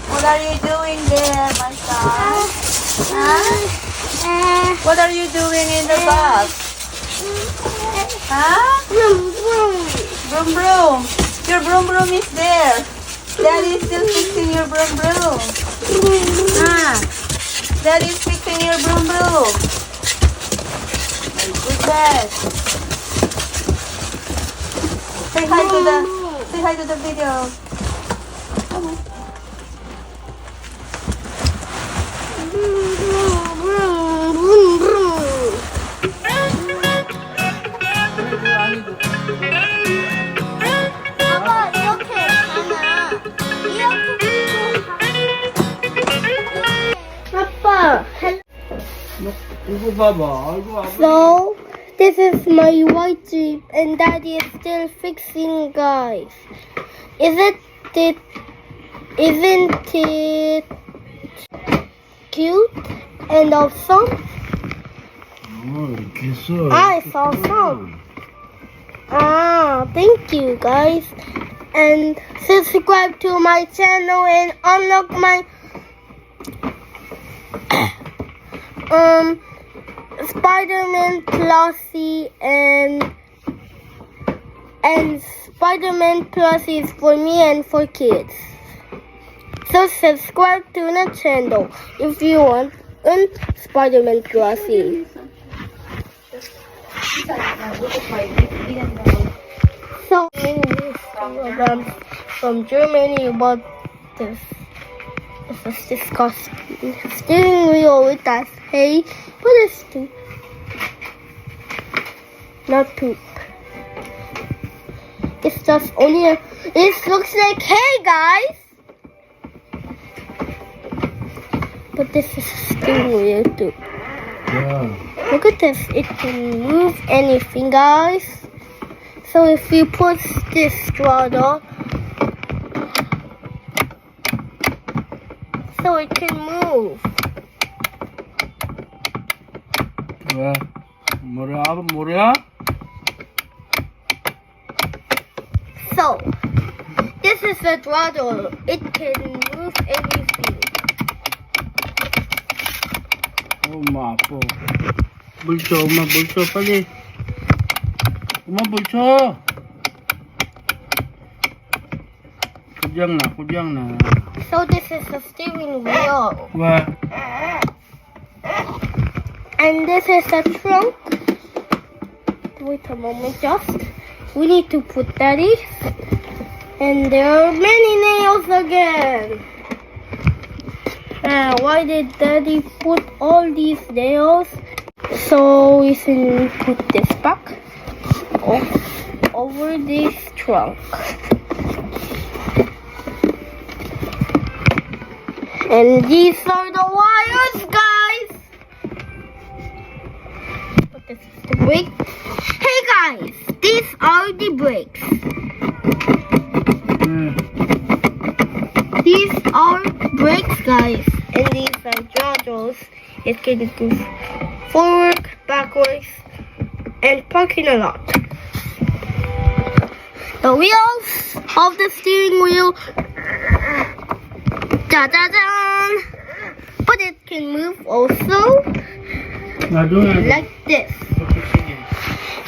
What are you doing there, my son? Huh? What are you doing in the bus? Huh? Broom broom. Your broom broom is there. Daddy is still fixing your broom broom. Huh? Daddy is fixing your broom broom. My goodness. Say hi to the video. Come on. 아빠 이렇게 하나 아빠 이거 봐봐. 아이고 아버지. So this is my white Jeep and Daddy is still fixing, guys. Isn't it cute and awesome? 이렇게 했어. It's awesome. Thank you, guys. And subscribe to my channel and unlock my Spider-Man plushie and Spider-Man plushies for me and for kids. So subscribe to the channel if you want a Spider-Man plushie. So from Germany about this. This is disgusting. Steering wheel with that hay, but it's poop. Not poop. It's just only a. It looks like hay, guys. But this is steering wheel too. 야, Look at this. It can move anything, guys. So if you put this throttle, so it can move. 왜? 뭐야? So this is the throttle. It can move anything. 엄마 아파. 물 줘, 엄마 물 줘, 빨리. 엄마 물 줘. 고장나. So this is the steering wheel. 왜? And this is the trunk. Wait a moment, just. We need to put that in. And there are many nails again. Why did Daddy put all these nails? So we can put this back over this trunk. And these are the wires, guys. But this is the brake. Hey guys, these are the brakes. These are brakes, guys. And these are throttles. It can go forward, backwards, and parking a lot. The wheels of the steering wheel. Da-da-da! But it can move also like this.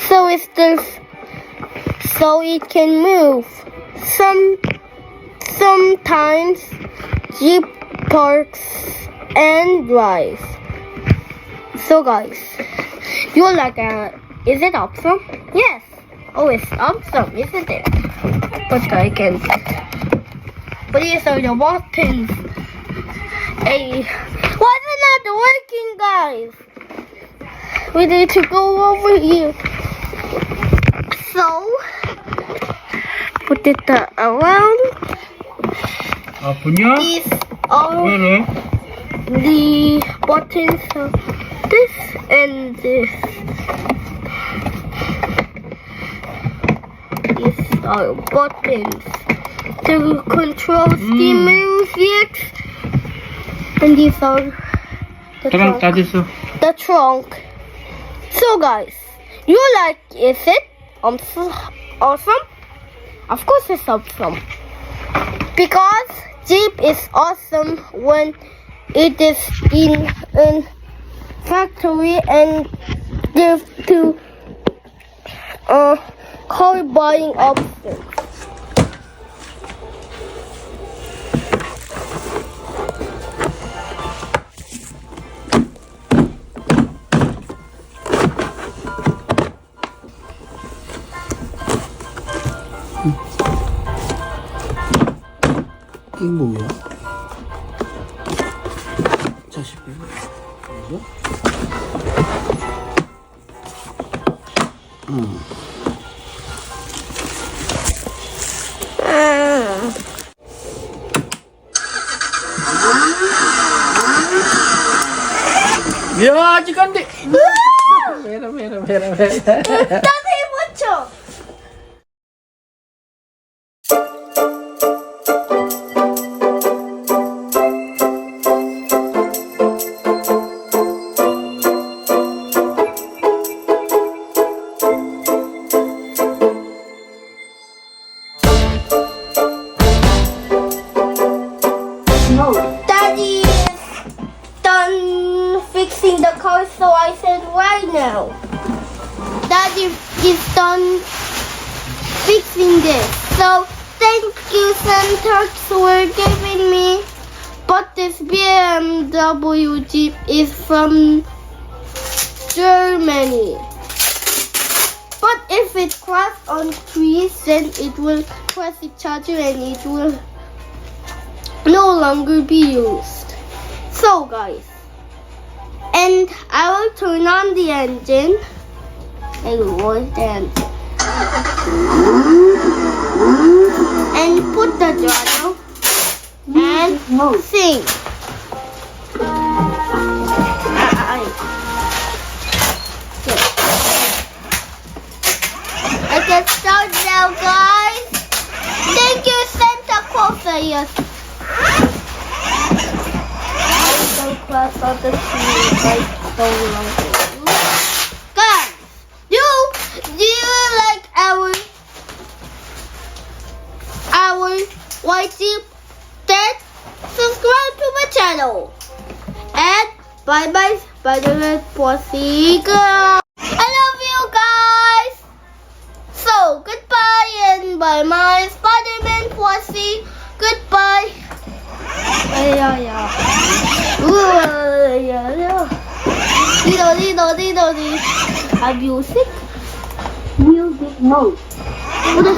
So it can move. Sometimes Jeep parks and drives. So guys, you like is it awesome? Yes. Oh, it's awesome, isn't it? But I can. But these are the buttons. Hey, why is it not working, guys? We need to go over here. So, put it around. 아프냐? These are 왜래? the buttons of this and this. These are buttons to control the music. And these are the 사랑 다 됐어. the trunk. So guys, you like, is it awesome? Of course it's awesome. Because Jeep is awesome when it is in a factory and give to car buying options. 이게 뭐야? 자식 이거? 야 아직 안 돼. 왜라. 나도 해보죠. Daddy is done fixing the car, so I said right now. Daddy is done fixing this. So thank you, Santa, for giving me. But this BMW Jeep is from Germany. But if it crashes on trees, then it will crash each other and it will no longer be used. So guys, and I will turn on the engine. I will watch the engine. And put the throttle and sing. I can start now, guys. Thank you, Santa Claus. Don't cross on the tree like so long. Guys, do you like our white Jeep? Then subscribe to my channel. And bye bye, Spider-Man Pussy Girl. I love you guys. So goodbye and bye my Spider-Man Pussy. Goodbye. Music? Music mode. What is